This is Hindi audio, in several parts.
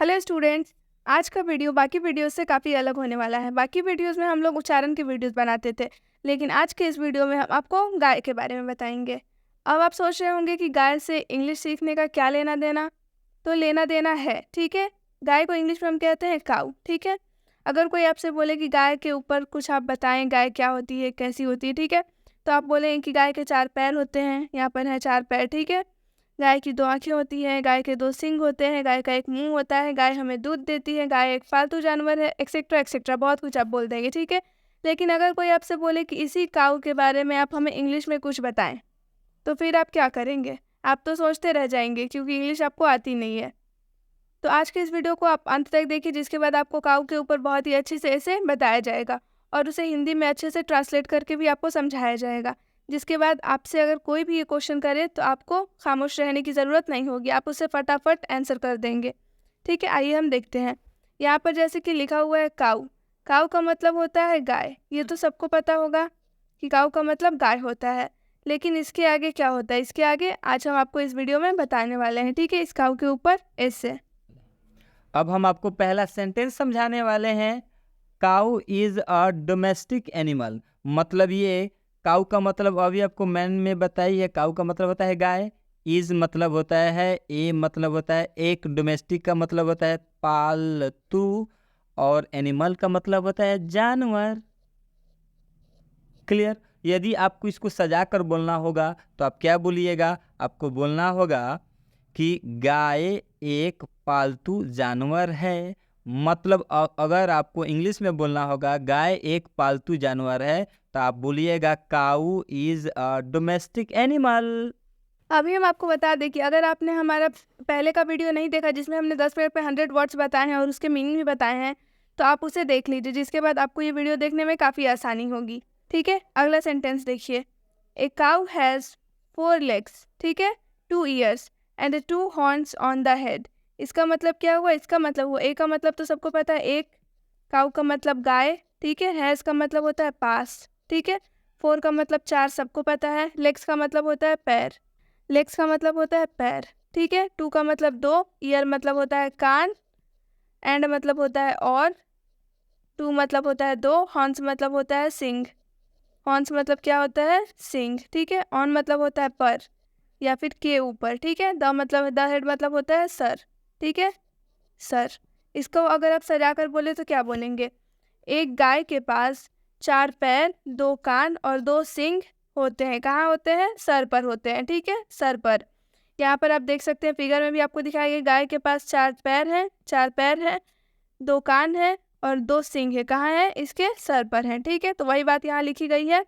Hello students. आज का वीडियो बाकी वीडियोस से काफ़ी अलग होने वाला है। बाकी वीडियोस में हम लोग उच्चारण के वीडियोस बनाते थे, लेकिन आज के इस वीडियो में हम आपको गाय के बारे में बताएंगे। अब आप सोच रहे होंगे कि गाय से इंग्लिश सीखने का क्या लेना देना, तो लेना देना है, ठीक है। गाय को इंग्लिश में हम कहते हैं काऊ, ठीक है। अगर कोई आपसे बोले कि गाय के ऊपर कुछ आप बताएं, गाय क्या होती है, कैसी होती है, ठीक है, तो आप बोलेंगे कि गाय के 4 पैर होते हैं, यहाँ पर है 4 पैर, ठीक है। गाय की 2 आँखें होती हैं, गाय के 2 सींग होते हैं, गाय का 1 मुंह होता है, गाय हमें दूध देती है, गाय एक पालतू जानवर है, एक्सेट्रा एक्सेट्रा, बहुत कुछ आप बोल देंगे, ठीक है। लेकिन अगर कोई आपसे बोले कि इसी काऊ के बारे में आप हमें इंग्लिश में कुछ बताएं, तो फिर आप क्या करेंगे? आप तो सोचते रह जाएंगे, क्योंकि इंग्लिश आपको आती नहीं है। तो आज के इस वीडियो को आप अंत तक देखिए, जिसके बाद आपको काऊ के ऊपर बहुत ही अच्छे से इसे बताया जाएगा और उसे हिंदी में अच्छे से ट्रांसलेट करके भी आपको समझाया जाएगा। जिसके बाद आपसे अगर कोई भी ये क्वेश्चन करे तो आपको खामोश रहने की ज़रूरत नहीं होगी, आप उसे फटाफट आंसर कर देंगे, ठीक है। आइए हम देखते हैं। यहाँ पर जैसे कि लिखा हुआ है काऊ। काऊ का मतलब होता है गाय, ये तो सबको पता होगा कि काऊ का मतलब गाय होता है। लेकिन इसके आगे क्या होता है, इसके आगे आज हम आपको इस वीडियो में बताने वाले हैं, ठीक है। इस काऊ के ऊपर ऐसे अब हम आपको पहला सेंटेंस समझाने वाले हैं। काऊ इज अ डोमेस्टिक एनिमल। मतलब ये काऊ का मतलब अभी आपको मैंने में बताई है। काऊ का मतलब होता है गाय, इज मतलब होता है, ए मतलब होता है एक, डोमेस्टिक का मतलब होता है पालतू, और एनिमल का मतलब होता है जानवर। क्लियर। यदि आपको इसको सजा कर बोलना होगा तो आप क्या बोलिएगा? आपको बोलना होगा कि गाय एक पालतू जानवर है। मतलब अगर आपको इंग्लिश में बोलना होगा गाय एक पालतू जानवर है, तो आप बोलिएगा काऊ इज अ डोमेस्टिक एनिमल। अभी हम आपको बता दें कि अगर आपने हमारा पहले का वीडियो नहीं देखा, जिसमें हमने 10 मिनट पे 100 वर्ड्स बताए हैं और उसके मीनिंग भी बताए हैं, तो आप उसे देख लीजिए, जिसके बाद आपको ये वीडियो देखने में काफ़ी आसानी होगी, ठीक है। अगला सेंटेंस देखिए। ए काउ हैज़ 4 legs, ठीक है, 2 ears and 2 horns on the head. इसका मतलब क्या हुआ? इसका मतलब हुआ, ए का मतलब तो सबको पता है एक, काउ का मतलब गाय, ठीक है, हैज़ का मतलब होता है पास, ठीक है, 4 का मतलब 4 सबको पता है, लेग्स का मतलब होता है पैर, लेग्स का मतलब होता है पैर, ठीक है। 2 का मतलब 2, ईयर मतलब होता है कान, एंड मतलब होता है और, 2 मतलब होता है 2, हॉर्न्स मतलब होता है सिंग, हॉर्न्स मतलब क्या होता है? सिंग, ठीक है। ऑन मतलब होता है पर या फिर के ऊपर, ठीक है। द मतलब द हेड मतलब होता है सर, ठीक है, सर। इसको अगर आप सजा कर बोले तो क्या बोलेंगे? एक गाय के पास 4 पैर, 2 कान और 2 सींग होते हैं। कहाँ होते हैं? सर पर होते हैं, ठीक है, सर पर। यहाँ पर आप देख सकते हैं, फिगर में भी आपको दिखाया गया, गाय के पास 4 पैर हैं, 4 पैर हैं, 2 कान है और 2 सींग है। कहाँ है? इसके सर पर है, ठीक है। तो वही बात यहाँ लिखी गई है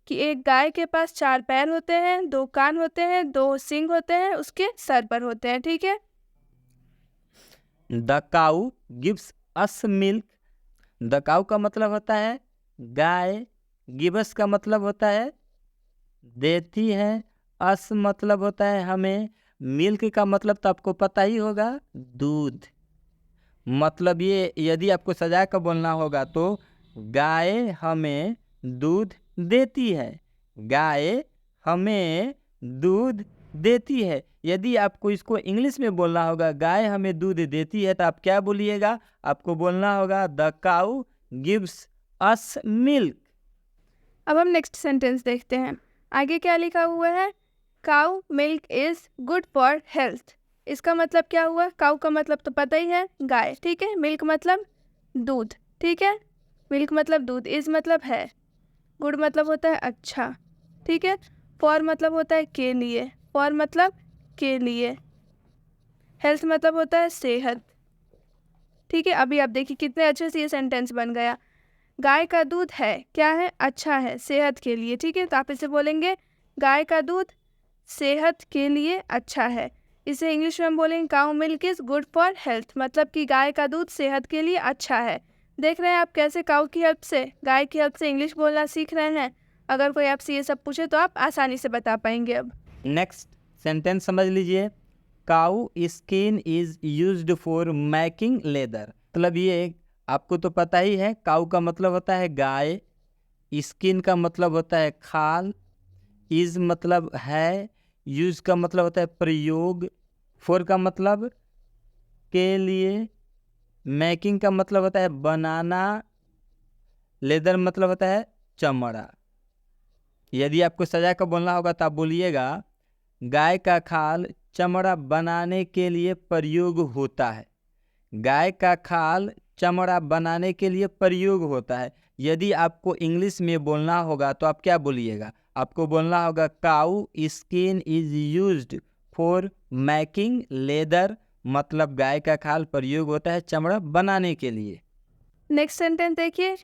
कि एक गाय के पास 4 पैर होते हैं, 2 कान होते हैं, 2 सींग होते हैं, उसके सर पर होते हैं, ठीक है। The cow gives us milk. The cow का मतलब होता है गाय, गिव्स का मतलब होता है देती है, अस मतलब होता है हमें, मिल्क का मतलब तो आपको पता ही होगा, दूध। मतलब ये यदि आपको सजा कर बोलना होगा तो गाय हमें दूध देती है, गाय हमें दूध देती है। यदि आपको इसको इंग्लिश में बोलना होगा गाय हमें दूध देती है, तो आप क्या बोलिएगा? आपको बोलना होगा the cow gives us milk. अब हम नेक्स्ट सेंटेंस देखते हैं। आगे क्या लिखा हुआ है? Cow milk is good for health. इसका मतलब क्या हुआ? काउ का मतलब तो पता ही है, गाय, ठीक है। मिल्क मतलब दूध, ठीक है, मिल्क मतलब दूध, इज मतलब है, गुड मतलब होता है अच्छा, ठीक है, फॉर मतलब होता है के लिए, फॉर मतलब के लिए, हेल्थ मतलब होता है सेहत, ठीक है। अभी आप देखिए कितने अच्छे से ये सेंटेंस बन गया। गाय का दूध है, क्या है? अच्छा है, सेहत के लिए, ठीक है। तो आप इसे बोलेंगे गाय का दूध सेहत के लिए अच्छा है। इसे इंग्लिश में हम बोलेंगे cow milk is good for health, मतलब कि गाय का दूध सेहत के लिए अच्छा है। देख रहे हैं आप कैसे काउ की हेल्प से, गाय की हेल्प से इंग्लिश बोलना सीख रहे हैं। अगर कोई आपसे ये सब पूछे तो आप आसानी से बता पाएंगे। अब नेक्स्ट सेंटेंस समझ लीजिए। Cow skin is used for making leather. मतलब ये आपको तो पता ही है, काऊ का मतलब होता है गाय, स्किन का मतलब होता है खाल, इज मतलब है, यूज का मतलब होता है प्रयोग, फॉर का मतलब के लिए, मेकिंग का मतलब होता है बनाना, लेदर मतलब होता है चमड़ा। यदि आपको सजा कर बोलना होगा तो आप बोलिएगा गाय का खाल चमड़ा बनाने के लिए प्रयोग होता है। गाय का खाल चमड़ा बनाने के लिए प्रयोग होता है। यदि आपको इंग्लिश में बोलना होगा तो आप क्या बोलिएगा? आपको बोलना होगा cow skin is used for making leather, मतलब गाय का खाल प्रयोग होता है चमड़ा बनाने के लिए। नेक्स्ट सेंटेंस देखिए,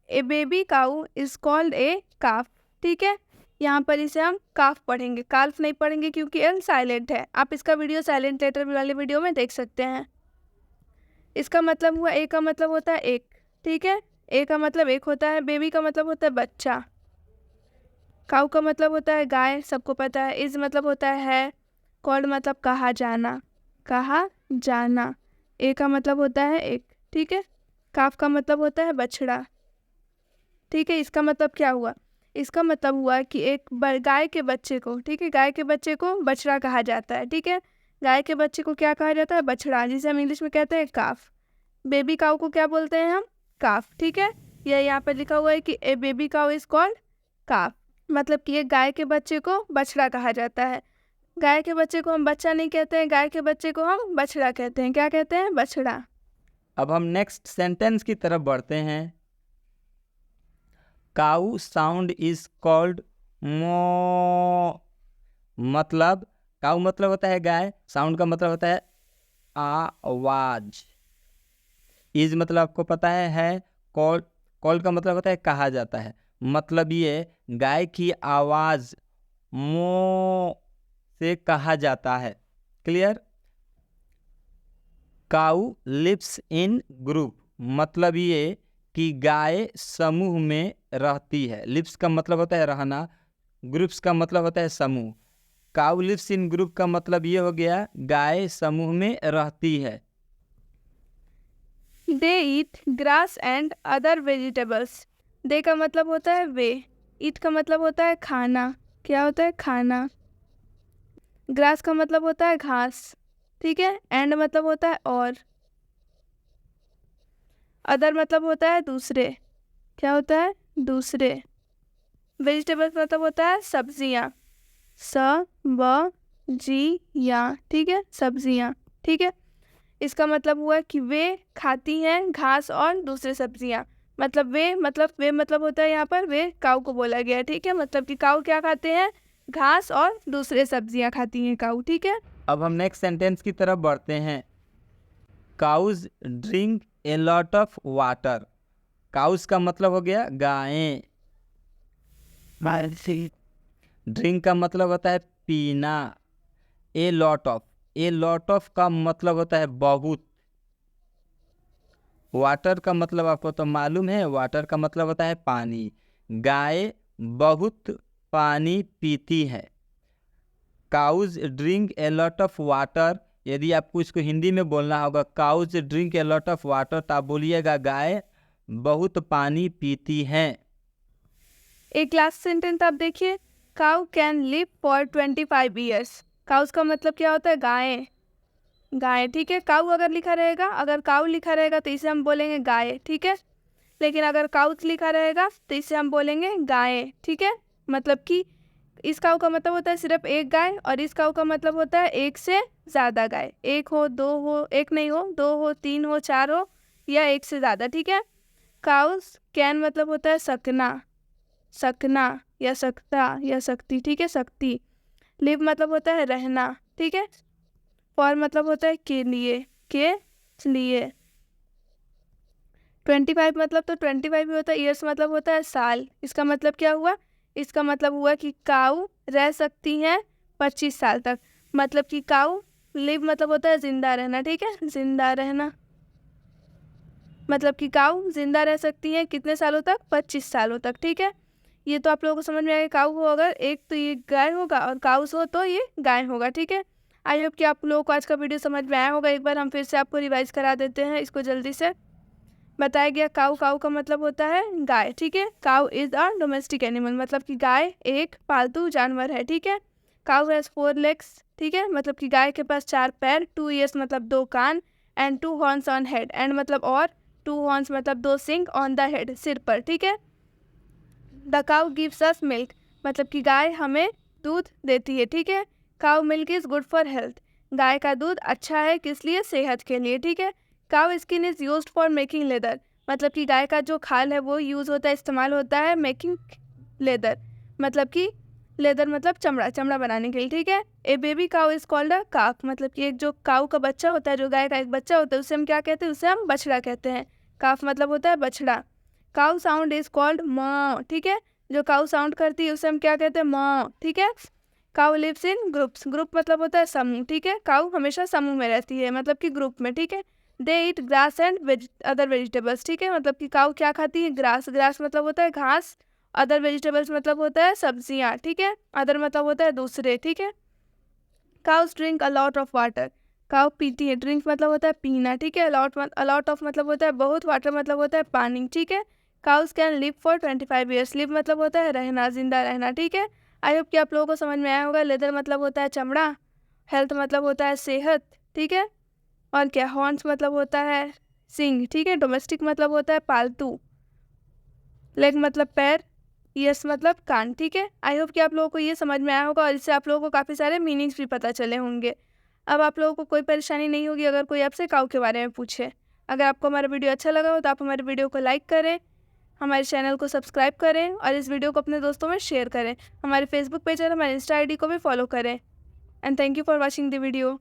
a baby cow is called a calf. ठीक है, यहाँ पर इसे हम काफ पढ़ेंगे, काल्फ नहीं पढ़ेंगे क्योंकि एल साइलेंट है। आप इसका वीडियो साइलेंट लेटर वाले वीडियो में देख सकते हैं। इसका मतलब हुआ, ए का मतलब होता है एक। ठीक है, ए का मतलब एक होता है, बेबी का मतलब होता है बच्चा, काऊ का मतलब होता है गाय, सबको पता है, इज मतलब होता है कॉल्ड मतलब कहा जाना, कहा जाना, ए का मतलब होता है एक। ठीक है, काफ का मतलब होता है बछड़ा। ठीक है, इसका मतलब क्या हुआ? इसका मतलब हुआ कि एक गाय के बच्चे को, ठीक है, गाय के बच्चे को बछड़ा कहा जाता है। ठीक है, गाय के बच्चे को क्या कहा जाता है? बछड़ा, जिसे हम इंग्लिश में कहते हैं काफ। बेबी काऊ को क्या बोलते हैं हम? काफ। ठीक है, यह यहाँ पर लिखा हुआ है कि ए बेबी काऊ इज कॉल्ड काफ, मतलब कि एक गाय के बच्चे को बछड़ा कहा जाता है। गाय के बच्चे को हम बच्चा नहीं कहते हैं, गाय के बच्चे को हम बछड़ा कहते हैं। क्या कहते हैं? बछड़ा। अब हम नेक्स्ट सेंटेंस की तरफ बढ़ते हैं। काऊ साउंड इज कॉल्ड मो, मतलब काऊ मतलब होता है गाय, साउंड का मतलब होता है आवाज, इज मतलब आपको पता है, कॉल, कॉल का मतलब होता है कहा जाता है। मतलब ये गाय की आवाज मो से कहा जाता है। Clear? Cow lives in group, मतलब ये कि गाय समूह में रहती है। लिव्स का मतलब होता है रहना, ग्रुप्स का मतलब होता है समूह। काऊ लिव्स इन ग्रुप का मतलब ये हो गया गाय समूह में रहती है। दे ईट ग्रास एंड अदर वेजिटेबल्स। दे का मतलब होता है वे, ईट का मतलब होता है खाना। क्या होता है? खाना। ग्रास का मतलब होता है घास। ठीक है, एंड मतलब होता है और, अदर मतलब होता है दूसरे। क्या होता है? दूसरे। वेजिटेबल्स मतलब होता है सब्जियां, स ब जी या। ठीक है, सब्जियां। ठीक है, इसका मतलब हुआ कि वे खाती हैं घास और दूसरे सब्जियां। मतलब वे मतलब होता है यहाँ पर वे काऊ को बोला गया है। ठीक है, मतलब कि काऊ क्या खाते हैं? घास और दूसरे सब्जियां खाती हैं काऊ। ठीक है, अब हम नेक्स्ट सेंटेंस की तरफ बढ़ते हैं। Cows drink a lot of water. Cows का मतलब हो गया गायें, ड्रिंक का मतलब होता है पीना, ए लॉट ऑफ का मतलब होता है बहुत, वाटर का मतलब आपको तो मालूम है, वाटर का मतलब होता है पानी। गाय बहुत पानी पीती है। Cows drink a lot of water, यदि आपको इसको हिंदी में बोलना होगा cows drink a lot of water, तो आप बोलिएगा गाय बहुत पानी पीती हैं। एक लास्ट सेंटेंस आप देखिए, cow can live for 25 years. Cows का मतलब क्या होता है? गाय, गाय। ठीक है, काऊ अगर लिखा रहेगा, अगर काऊ लिखा रहेगा तो इसे हम बोलेंगे गाय। ठीक है, लेकिन अगर काउच लिखा रहेगा तो इसे हम बोलेंगे गाय। ठीक है, मतलब कि इस काऊ का मतलब होता है सिर्फ एक गाय, और इस काऊ का मतलब होता है एक से ज़्यादा गाय। एक हो, दो हो, एक नहीं हो, दो हो, तीन हो, चार हो, या एक से ज़्यादा। ठीक है, काउस कैन मतलब होता है सकना, सकना या सकता या शक्ति। ठीक है, शक्ति। लिव मतलब होता है रहना। ठीक है, फॉर मतलब होता है के लिए, के लिए। 25 मतलब तो 25 भी होता है, ईयर्स मतलब होता है साल। इसका मतलब क्या हुआ? इसका मतलब हुआ कि काऊ रह सकती हैं 25 साल तक। मतलब कि काऊ लिव मतलब होता है जिंदा रहना। ठीक है, जिंदा रहना, मतलब कि काऊ जिंदा रह सकती हैं कितने सालों तक? 25 सालों तक। ठीक है, ये तो आप लोगों को समझ में आएगा। काऊ हो अगर एक तो ये गाय होगा, और काउस हो तो ये गाय होगा। ठीक है, आई होप कि आप लोगों को आज का वीडियो समझ में आया होगा। एक बार हम फिर से आपको रिवाइज करा देते हैं इसको जल्दी से। बताया गया काऊ, काऊ का मतलब होता है गाय। ठीक है, काऊ इज अ डोमेस्टिक एनिमल, मतलब कि गाय एक पालतू जानवर है। ठीक है, काऊ हैज़ 4 लेग्स। ठीक है, मतलब कि गाय के पास 4 पैर। 2 ईयर्स मतलब 2 कान। And 2 horns on head, and मतलब और, 2 हॉर्न्स मतलब 2 सिंग ऑन द हेड, सिर पर, ठीक है। The cow gives us milk, मतलब कि गाय हमें दूध देती है, ठीक है। Cow milk is good for health, गाय का दूध अच्छा है किस लिए, सेहत के लिए, ठीक है। Cow skin is used for making leather, मतलब कि गाय का जो खाल है वो यूज़ होता है, इस्तेमाल होता है मेकिंग लेदर, मतलब कि लेदर मतलब चमड़ा, चमड़ा बनाने के लिए, ठीक है। A baby cow is called a calf, मतलब कि एक जो काऊ का बच्चा होता है, जो गाय का एक बच्चा होता है, उसे हम क्या कहते हैं, उसे हम बछड़ा कहते हैं। काफ मतलब होता है बछड़ा। काउ साउंड इज़ कॉल्ड मॉ, ठीक है। जो काउ साउंड करती है उसे हम क्या कहते हैं, मॉ, ठीक है। Cow lives in groups, group मतलब होता है समूह, ठीक है। काउ हमेशा समूह में रहती है, मतलब कि ग्रुप में, ठीक है। दे ईट ग्रास एंड अदर वेजिटेबल्स, ठीक है, मतलब कि काउ क्या खाती है, ग्रास, ग्रास मतलब होता है घास, अदर वेजिटेबल्स मतलब होता है सब्जियाँ, ठीक है। अदर मतलब होता है दूसरे, ठीक है। Cows drink a lot of water, cow पीती है, ड्रिंक मतलब होता है पीना, ठीक है। अलॉट ऑफ मतलब होता है बहुत, वाटर मतलब होता है पानी, ठीक है। Cows can live for 25 years, live मतलब होता है रहना, जिंदा रहना, ठीक है। आई होप कि आप लोगों को समझ में आया होगा। लेदर मतलब होता है चमड़ा, हेल्थ मतलब होता है सेहत, ठीक है। और क्या, हॉर्न्स मतलब होता है सिंग, ठीक है। डोमेस्टिक मतलब होता है पालतू, लेग मतलब पैर, यस मतलब कान, ठीक है। आई होप कि आप लोगों को ये समझ में आया होगा और इससे आप लोगों को काफ़ी सारे मीनिंग्स भी पता चले होंगे। अब आप लोगों को कोई परेशानी नहीं होगी अगर कोई आपसे काऊ के बारे में पूछे। अगर आपको हमारा वीडियो अच्छा लगा हो तो आप हमारे वीडियो को लाइक करें, हमारे चैनल को सब्सक्राइब करें और इस वीडियो को अपने दोस्तों में शेयर करें। हमारे फेसबुक पेज और हमारे इंस्टा ID को भी फॉलो करें। And thank you for watching the video.